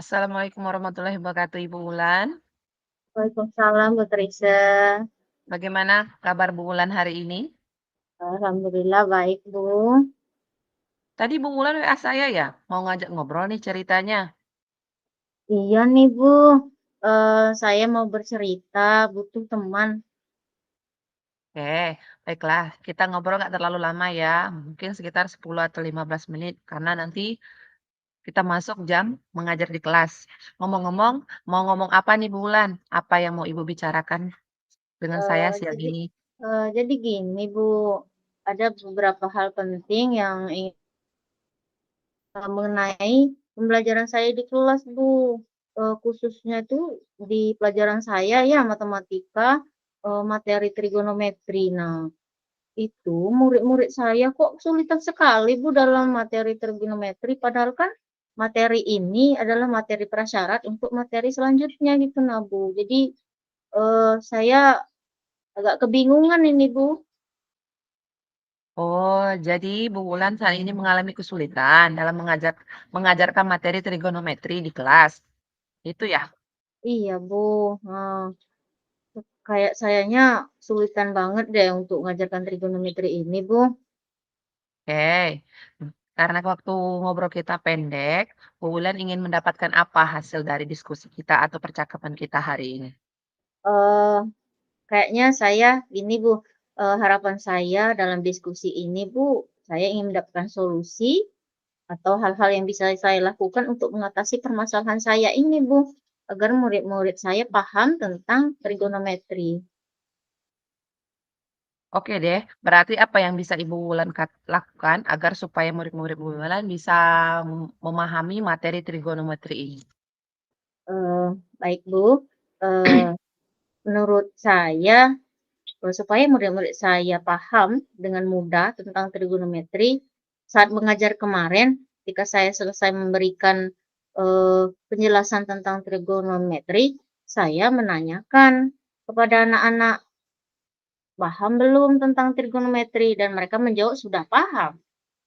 Assalamualaikum warahmatullahi wabarakatuh, Ibu Wulan. Waalaikumsalam, Bu Teresa. Bagaimana kabar Bu Wulan hari ini? Alhamdulillah baik, Bu. Tadi Bu Wulan WA saya ya, mau ngajak ngobrol nih ceritanya. Iya nih, Bu. Saya mau bercerita, butuh teman. Oke, baiklah. Kita ngobrol nggak terlalu lama ya, mungkin sekitar 10 atau 15 menit, karena nanti kita masuk jam mengajar di kelas. Ngomong-ngomong, mau ngomong apa nih Bu Wulan? Apa yang mau Ibu bicarakan dengan saya Eh, siang jadi, ini? jadi gini, Bu. Ada beberapa hal penting yang ingin mengenai pembelajaran saya di kelas, Bu. Khususnya itu di pelajaran saya ya matematika, materi trigonometri. Nah, itu murid-murid saya kok kesulitan sekali Bu dalam materi trigonometri, padahal kan materi ini adalah materi prasyarat untuk materi selanjutnya gitu nah Bu. Jadi saya agak kebingungan ini Bu. Oh, jadi Bu Wulan saat ini mengalami kesulitan dalam mengajarkan materi trigonometri di kelas. Itu ya? Iya Bu, kayak sayanya kesulitan banget deh untuk mengajarkan trigonometri ini Bu. Oke. Karena waktu ngobrol kita pendek, Bu Wulan ingin mendapatkan apa hasil dari diskusi kita atau percakapan kita hari ini? Eh, Kayaknya saya ini Bu, harapan saya dalam diskusi ini Bu, saya ingin mendapatkan solusi atau hal-hal yang bisa saya lakukan untuk mengatasi permasalahan saya ini, Bu, agar murid-murid saya paham tentang trigonometri. Oke deh, berarti apa yang bisa Ibu Wulan lakukan agar supaya murid-murid Bu Wulan bisa memahami materi trigonometri ini? Eh, Baik, Bu. Eh, Menurut saya, supaya murid-murid saya paham dengan mudah tentang trigonometri, saat mengajar kemarin, ketika saya selesai memberikan penjelasan tentang trigonometri, saya menanyakan kepada anak-anak, paham belum tentang trigonometri? Dan mereka menjawab sudah paham.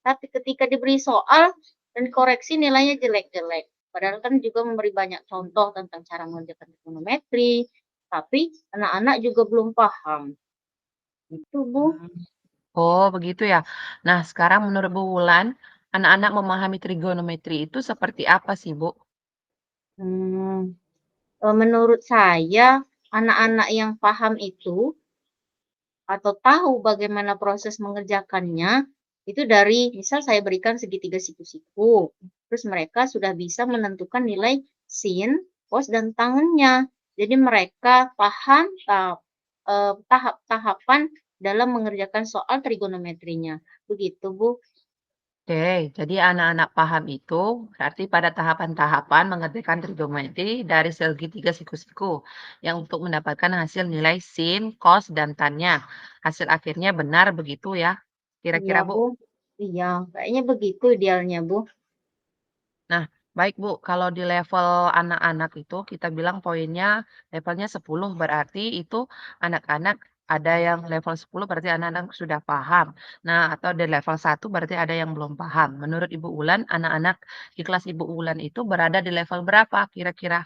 Tapi ketika diberi soal dan koreksi nilainya jelek-jelek. Padahal kan juga memberi banyak contoh tentang cara mengerjakan trigonometri, tapi anak-anak juga belum paham. Itu, Bu. Hmm. Oh, begitu ya. Nah, sekarang menurut Bu Wulan, anak-anak memahami trigonometri itu seperti apa sih, Bu? Hmm, Menurut saya, anak-anak yang paham itu atau tahu bagaimana proses mengerjakannya, itu dari misal saya berikan segitiga siku-siku, terus mereka sudah bisa menentukan nilai sin, cos, dan tangennya. Jadi mereka paham tahap-tahapan dalam mengerjakan soal trigonometrinya. Begitu, Bu. Oke, jadi anak-anak paham itu berarti pada tahapan-tahapan mengerjakan trigonometri dari segitiga siku-siku yang untuk mendapatkan hasil nilai sin, cos, dan tan-nya. Hasil akhirnya benar begitu ya, Iya, kira-kira Bu. Bu. Iya, kayaknya begitu idealnya, Bu. Nah, baik Bu, kalau di level anak-anak itu kita bilang poinnya levelnya 10 berarti itu anak-anak ada yang level 10 berarti anak-anak sudah paham. Nah, atau di level 1 berarti ada yang belum paham. Menurut Ibu Ulan, anak-anak di kelas Ibu Ulan itu berada di level berapa kira-kira?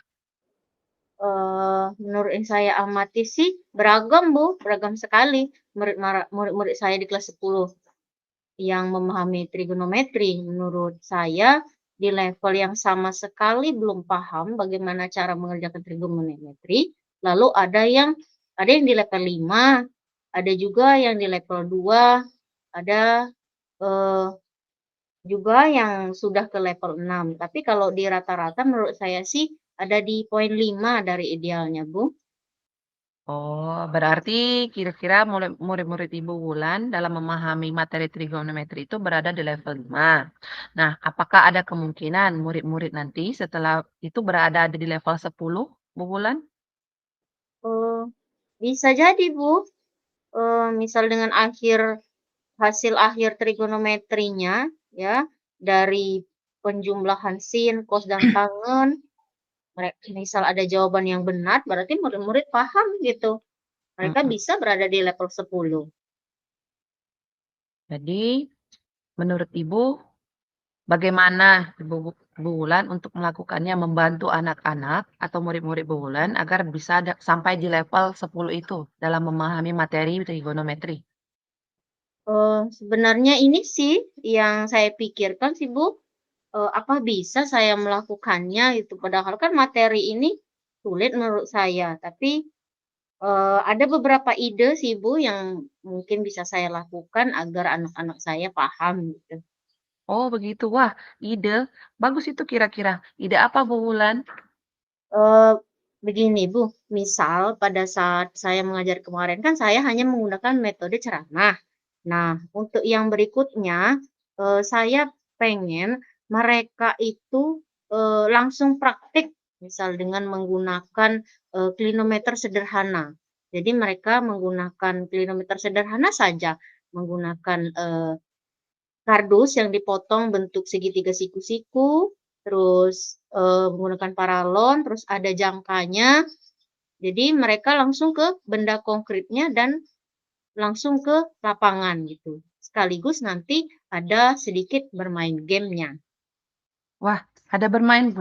Menurut yang saya amati sih beragam, Bu, beragam sekali murid-murid saya di kelas 10 yang memahami trigonometri. Menurut saya di level yang sama sekali belum paham bagaimana cara mengerjakan trigonometri, lalu ada yang di level 5, ada juga yang di level 2, ada, eee, juga yang sudah ke level 6. Tapi kalau di rata-rata menurut saya sih ada di poin 5 dari idealnya, Bu. Oh, berarti kira-kira murid-murid Ibu Wulan dalam memahami materi trigonometri itu berada di level 5. Nah, apakah ada kemungkinan murid-murid nanti setelah itu berada di level 10, Bu Wulan? Eee, Bisa jadi, Bu, misal dengan hasil akhir trigonometrinya ya, dari penjumlahan sin, cos, dan tangen, misal ada jawaban yang benar, berarti murid-murid paham gitu. Mereka Mm-mm. bisa berada di level 10. Jadi, menurut Ibu, Bagaimana Ibu Bu Wulan untuk melakukannya membantu anak-anak atau murid-murid Bu Wulan agar bisa sampai di level 10 itu dalam memahami materi trigonometri? Sebenarnya ini sih yang saya pikirkan sih, Bu, apa bisa saya melakukannya gitu, padahal kan materi ini sulit menurut saya, tapi, ada beberapa ide sih, Bu, yang mungkin bisa saya lakukan agar anak-anak saya paham gitu. Oh begitu, wah ide, bagus itu kira-kira. Ide apa Bu Wulan? Eee, Begini, Bu, misal pada saat saya mengajar kemarin kan saya hanya menggunakan metode ceramah. Nah, untuk yang berikutnya, saya pengen mereka itu, langsung praktik, misal dengan menggunakan, klinometer sederhana. Jadi mereka menggunakan klinometer sederhana saja, menggunakan, kardus yang dipotong bentuk segitiga siku-siku, terus, menggunakan paralon, terus ada jangkanya. Jadi mereka langsung ke benda konkretnya dan langsung ke lapangan gitu. Sekaligus nanti ada sedikit bermain gamenya. Wah, ada bermain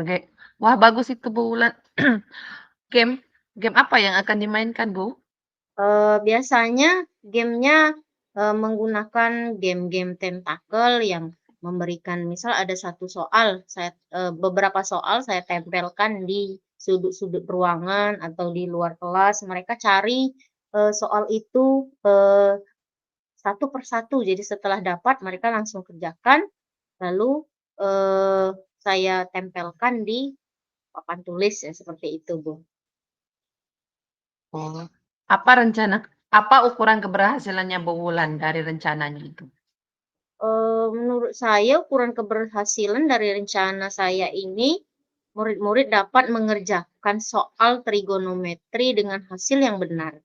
wah bagus itu Bu Wulan. Game game apa yang akan dimainkan Bu? Biasanya gamenya, menggunakan game-game tentakel yang memberikan misal ada satu soal, beberapa soal saya tempelkan di sudut-sudut ruangan atau di luar kelas, mereka cari, soal itu, satu per satu. Jadi setelah dapat mereka langsung kerjakan, lalu, eee, saya tempelkan di papan tulis ya, seperti itu, Bu. Oh, apa ukuran keberhasilannya Bu Wulan dari rencananya itu? Menurut saya ukuran keberhasilan dari rencana saya ini, murid-murid dapat mengerjakan soal trigonometri dengan hasil yang benar.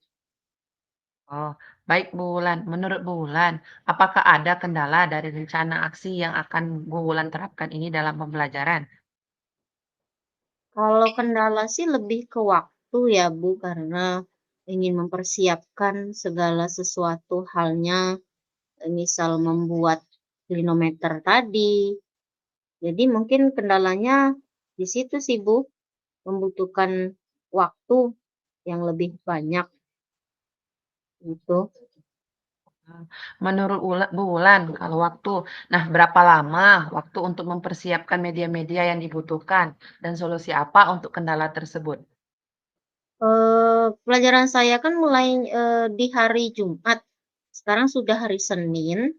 Oh, baik Bu Wulan. Menurut Bu Wulan, apakah ada kendala dari rencana aksi yang akan Bu Wulan terapkan ini dalam pembelajaran? Kalau kendala sih lebih ke waktu ya, Bu, karena ingin mempersiapkan segala sesuatu halnya, misal membuat klinometer tadi. Jadi mungkin kendalanya di situ sih, Bu, membutuhkan waktu yang lebih banyak gitu. Hmm, menurut Bu Wulan, kalau waktu, nah berapa lama waktu untuk mempersiapkan media-media yang dibutuhkan dan solusi apa untuk kendala tersebut? Pelajaran saya kan mulai, di hari Jumat, sekarang sudah hari Senin,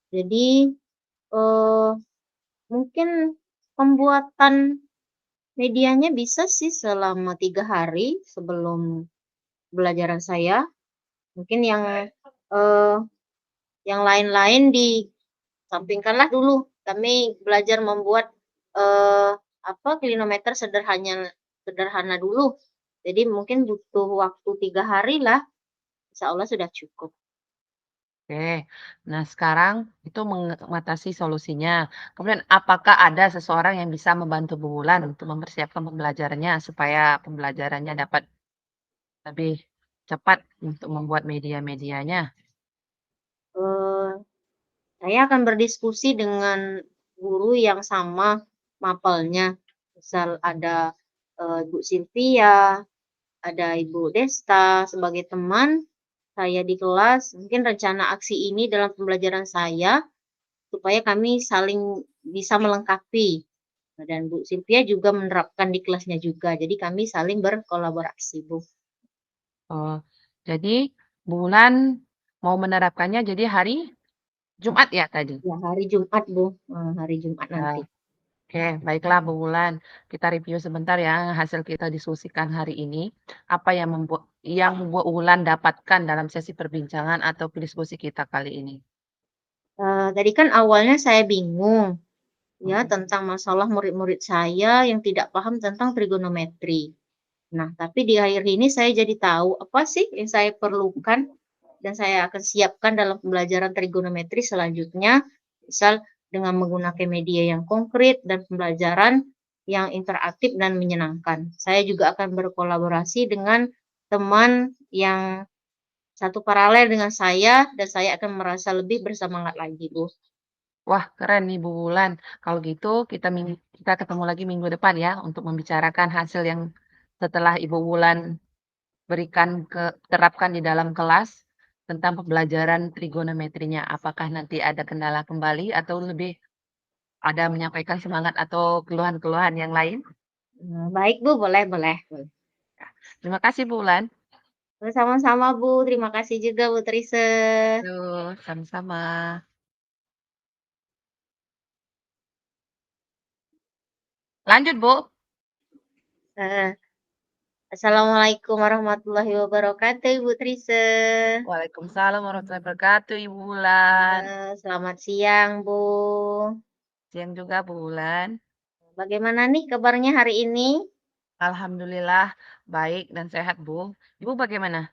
jadi, eee, mungkin pembuatan medianya bisa sih selama 3 hari sebelum pembelajaran saya. Mungkin eee, yang lain-lain disampingkanlah dulu. Kami belajar membuat, eee, klinometer sederhana dulu. Jadi mungkin butuh waktu 3 hari lah, insya Allah sudah cukup. Oke, nah sekarang itu mengatasi solusinya. Kemudian apakah ada seseorang yang bisa membantu Bu Wulan untuk mempersiapkan pembelajarannya supaya pembelajarannya dapat lebih cepat untuk membuat media-medianya? Eee, saya akan berdiskusi dengan guru yang sama mapelnya. Misal ada, Ibu Sylvia, ada Ibu Desta sebagai teman saya di kelas, mungkin rencana aksi ini dalam pembelajaran saya supaya kami saling bisa melengkapi. Dan Bu Sylvia juga menerapkan di kelasnya juga, jadi kami saling berkolaborasi, Bu. Oh, jadi Bu Wulan mau menerapkannya jadi hari Jumat ya tadi? Ya hari Jumat, Bu, hari Jumat Ya, nanti. oke, baiklah Bu Wulan. Kita review sebentar ya hasil kita diskusikan hari ini. Apa yang Bu Wulan dapatkan dalam sesi perbincangan atau diskusi kita kali ini? Tadi kan awalnya saya bingung ya Mhm. tentang masalah murid-murid saya yang tidak paham tentang trigonometri. Nah, tapi di akhir ini saya jadi tahu apa sih yang saya perlukan dan saya akan siapkan dalam pembelajaran trigonometri selanjutnya, misal dengan menggunakan media yang konkret dan pembelajaran yang interaktif dan menyenangkan. Saya juga akan berkolaborasi dengan teman yang satu paralel dengan saya dan saya akan merasa lebih bersemangat lagi, Bu. Wah, keren nih Bu Wulan. Kalau gitu kita ketemu lagi minggu depan ya untuk membicarakan hasil yang setelah Ibu Wulan terapkan di dalam kelas tentang pembelajaran trigonometrinya. Apakah nanti ada kendala kembali atau lebih ada menyampaikan semangat atau keluhan-keluhan yang lain? Baik Bu, boleh boleh. Terima kasih Bu Wulan. Sama-sama Bu, terima kasih juga Bu Trise. Yuk, sama-sama. Lanjut Bu. Eee, Assalamualaikum warahmatullahi wabarakatuh Ibu Trise. Waalaikumsalam warahmatullahi wabarakatuh Ibu Wulan. Selamat siang Bu. Siang juga Bu Wulan. Bagaimana nih kabarnya hari ini? Alhamdulillah baik dan sehat Bu. Ibu bagaimana?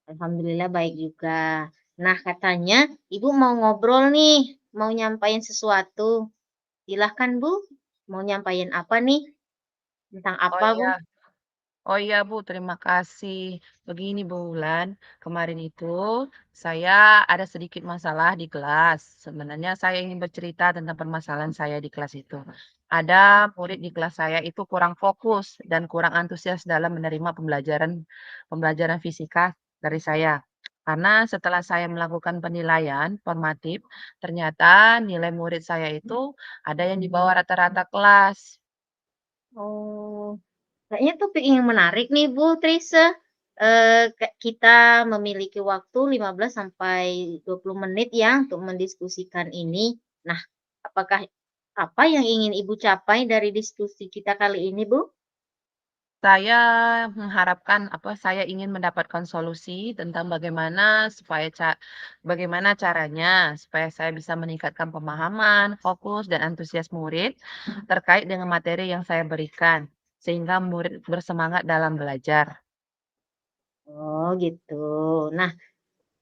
Alhamdulillah baik juga. Nah katanya Ibu mau ngobrol nih, mau nyampain sesuatu. Silahkan Bu, mau nyampain apa nih? Tentang Oh apa Bu? iya. Oh iya Bu, terima kasih. Begini Bu Wulan, kemarin itu saya ada sedikit masalah di kelas. Sebenarnya saya ingin bercerita tentang permasalahan saya di kelas itu. Ada murid di kelas saya itu kurang fokus dan kurang antusias dalam menerima pembelajaran pembelajaran fisika dari saya. Karena setelah saya melakukan penilaian formatif, ternyata nilai murid saya itu ada yang di bawah rata-rata kelas. Oh. Kayaknya topik yang menarik nih Bu Trise. Kita memiliki waktu 15 sampai 20 menit ya untuk mendiskusikan ini. Nah, apakah apa yang ingin Ibu capai dari diskusi kita kali ini, Bu? Saya mengharapkan saya ingin mendapatkan solusi tentang bagaimana caranya supaya saya bisa meningkatkan pemahaman, fokus, dan antusias murid terkait dengan materi yang saya berikan, sehingga murid bersemangat dalam belajar. Oh, gitu. Nah,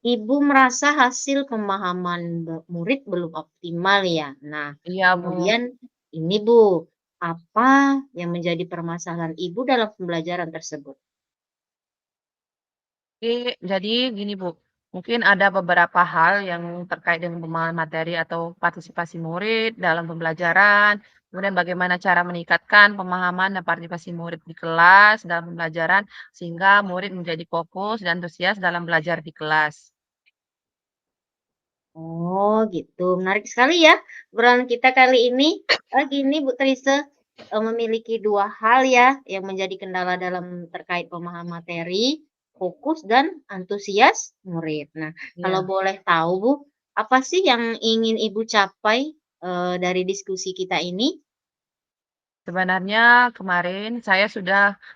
Ibu merasa hasil pemahaman murid belum optimal ya. Nah, Iya, Bu. kemudian ini Bu, apa yang menjadi permasalahan Ibu dalam pembelajaran tersebut? Jadi gini Bu, mungkin ada beberapa hal yang terkait dengan pemahaman materi atau partisipasi murid dalam pembelajaran, kemudian bagaimana cara meningkatkan pemahaman dan partisipasi murid di kelas dalam pembelajaran, sehingga murid menjadi fokus dan antusias dalam belajar di kelas. Oh gitu, menarik sekali ya obrolan kita kali ini. Gini Bu Trise, memiliki 2 hal ya yang menjadi kendala dalam terkait pemahaman materi, fokus dan antusias murid. Nah, kalau Iya. boleh tahu Bu, apa sih yang ingin Ibu capai, dari diskusi kita ini? Sebenarnya kemarin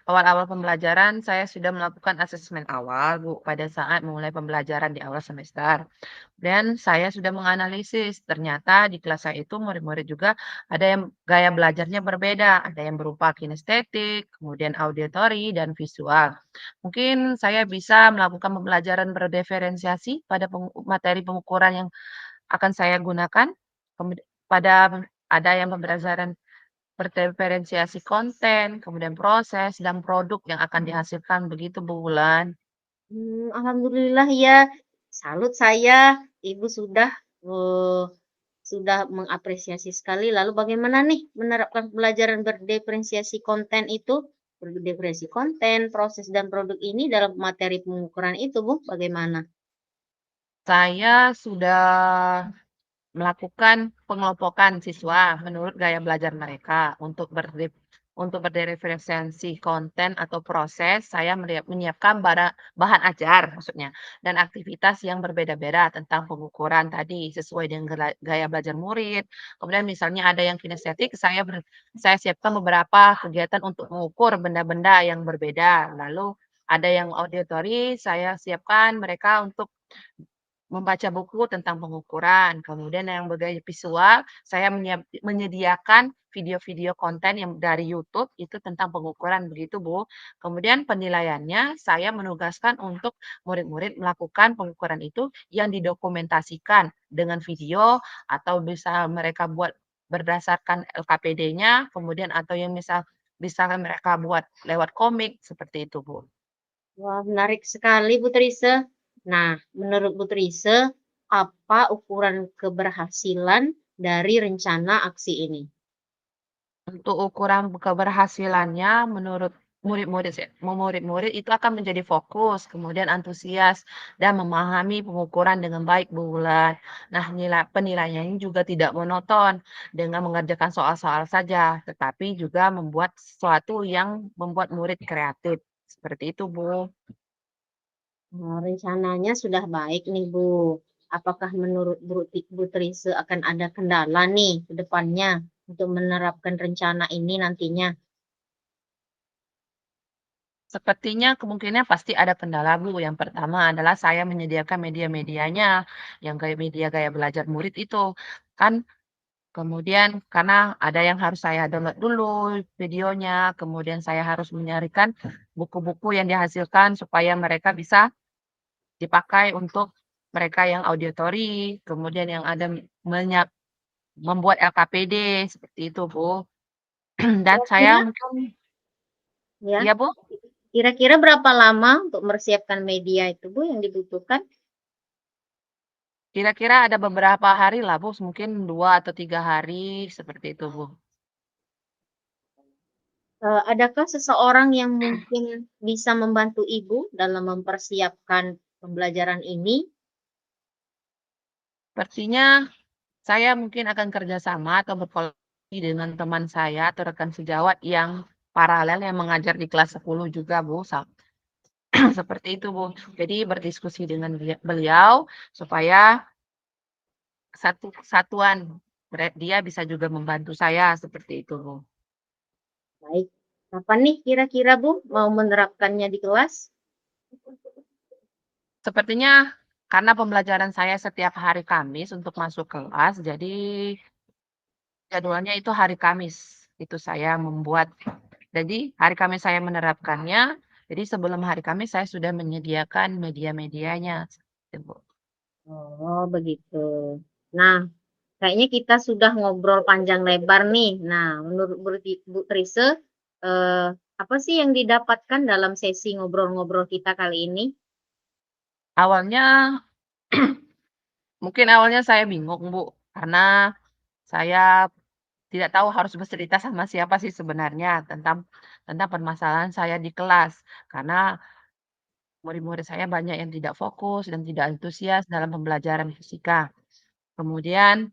awal-awal pembelajaran, saya sudah melakukan asesmen awal Bu, pada saat mulai pembelajaran di awal semester. Dan saya sudah menganalisis, ternyata di kelas saya itu murid-murid juga ada yang gaya belajarnya berbeda, ada yang berupa kinestetik, kemudian auditori, dan visual. Mungkin saya bisa melakukan pembelajaran berdiferensiasi pada materi pengukuran yang akan saya gunakan, pada ada yang pembelajaran berdiferensiasi konten, kemudian proses, dan produk yang akan dihasilkan, begitu Bu Wulan. Alhamdulillah ya, salut saya, Ibu sudah mengapresiasi sekali. Lalu bagaimana nih menerapkan pembelajaran berdiferensiasi konten itu? Berdiferensiasi konten, proses dan produk ini dalam materi pengukuran itu, Bu, bagaimana? Saya sudah melakukan pengelompokan siswa menurut gaya belajar mereka. Untuk berdiferensiasi konten atau proses, saya menyiapkan bahan ajar maksudnya, dan aktivitas yang berbeda-beda tentang pengukuran tadi, sesuai dengan gaya belajar murid. Kemudian misalnya ada yang kinestetik, saya siapkan beberapa kegiatan untuk mengukur benda-benda yang berbeda. Lalu ada yang auditory, saya siapkan mereka untuk membaca buku tentang pengukuran, kemudian yang bergaya visual, saya menyediakan video-video konten yang dari YouTube itu tentang pengukuran, begitu, Bu. Kemudian penilaiannya, saya menugaskan untuk murid-murid melakukan pengukuran itu yang didokumentasikan dengan video atau bisa mereka buat berdasarkan LKPD-nya, kemudian atau yang bisa mereka buat lewat komik, seperti itu, Bu. Wah, menarik sekali, Bu Trise. Nah, menurut Bu Trise, apa ukuran keberhasilan dari rencana aksi ini? Untuk ukuran keberhasilannya menurut murid-murid itu akan menjadi fokus, kemudian antusias, dan memahami pengukuran dengan baik, Bu Wulan. Nah, penilaiannya juga tidak monoton dengan mengerjakan soal-soal saja, tetapi juga membuat sesuatu yang membuat murid kreatif. Seperti itu, Bu. Rencananya sudah baik nih, Bu. Apakah menurut Bu Trise akan ada kendala nih ke depannya untuk menerapkan rencana ini nantinya? Sepertinya kemungkinan pasti ada kendala, Bu. Yang pertama adalah saya menyediakan media-medianya, yang kayak media gaya belajar murid itu. Kan kemudian karena ada yang harus saya download dulu videonya, kemudian saya harus menyarikan buku-buku yang dihasilkan supaya mereka bisa dipakai untuk mereka yang auditori, kemudian yang ada membuat LKPD, seperti itu, Bu. Dan saya Kira-kira mungkin ya, iya, Bu? kira-kira berapa lama untuk mempersiapkan media itu, Bu, yang dibutuhkan? Kira-kira ada beberapa hari lah, Bu, mungkin 2 atau 3 hari, seperti itu, Bu. Adakah seseorang yang mungkin bisa membantu Ibu dalam mempersiapkan pembelajaran ini? Sepertinya saya mungkin akan kerjasama atau berkolaborasi dengan teman saya atau rekan sejawat yang paralel yang mengajar di kelas 10 juga, Bu, seperti itu, Bu. Jadi berdiskusi dengan beliau supaya satu kesatuan, dia bisa juga membantu saya, seperti itu, Bu. Baik. Kapan nih kira-kira, Bu, mau menerapkannya di kelas? Sepertinya karena pembelajaran saya setiap hari Kamis untuk masuk kelas, jadi jadwalnya itu hari Kamis, itu saya membuat. Jadi hari Kamis saya menerapkannya, jadi sebelum hari Kamis saya sudah menyediakan media-medianya, seperti itu, Bu. Oh, begitu. Nah, kayaknya kita sudah ngobrol panjang lebar nih. Nah, menurut Bu Trise, eh, apa sih yang didapatkan dalam sesi ngobrol-ngobrol kita kali ini? Awalnya mungkin awalnya saya bingung, Bu, karena saya tidak tahu harus bercerita sama siapa sih sebenarnya tentang tentang permasalahan saya di kelas. Karena murid-murid saya banyak yang tidak fokus dan tidak antusias dalam pembelajaran fisika. Kemudian,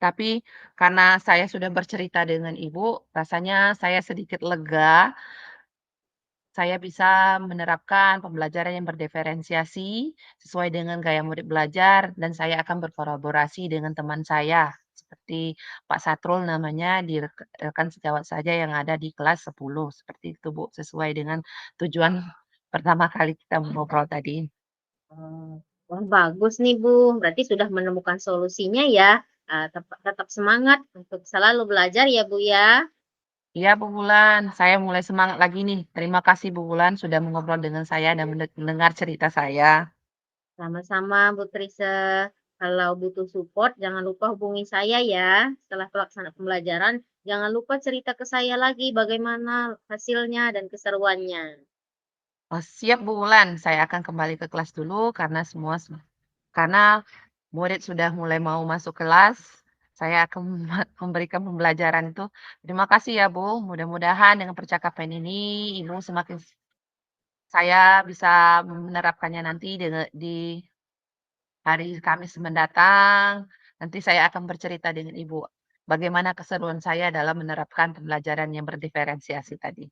tapi karena saya sudah bercerita dengan ibu, rasanya saya sedikit lega. Saya bisa menerapkan pembelajaran yang berdiferensiasi sesuai dengan gaya murid belajar dan saya akan berkolaborasi dengan teman saya seperti Pak Satrul namanya di rekan sejawat saja yang ada di kelas 10 seperti itu, Bu, sesuai dengan tujuan pertama kali kita ngobrol tadi. Oh, wah bagus nih Bu, berarti sudah menemukan solusinya ya. Tetap semangat untuk selalu belajar ya Bu ya. Iya, Bu Bulan, saya mulai semangat lagi nih. Terima kasih Bu Bulan sudah mengobrol dengan saya dan mendengar cerita saya. Sama-sama Bu Trise. Kalau butuh support, jangan lupa hubungi saya ya. Setelah pelaksanaan pembelajaran, jangan lupa cerita ke saya lagi bagaimana hasilnya dan keseruannya. Oh, siap Bu Wulan, saya akan kembali ke kelas dulu karena murid sudah mulai mau masuk kelas. Saya akan memberikan pembelajaran itu. Terima kasih ya Bu. Mudah-mudahan dengan percakapan ini Ibu saya bisa menerapkannya nanti di hari Kamis mendatang. Nanti saya akan bercerita dengan Ibu bagaimana keseruan saya dalam menerapkan pembelajaran yang berdiferensiasi tadi.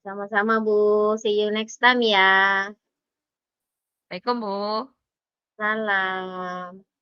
Sama-sama Bu. See you next time ya. Assalamualaikum Bu. Salam.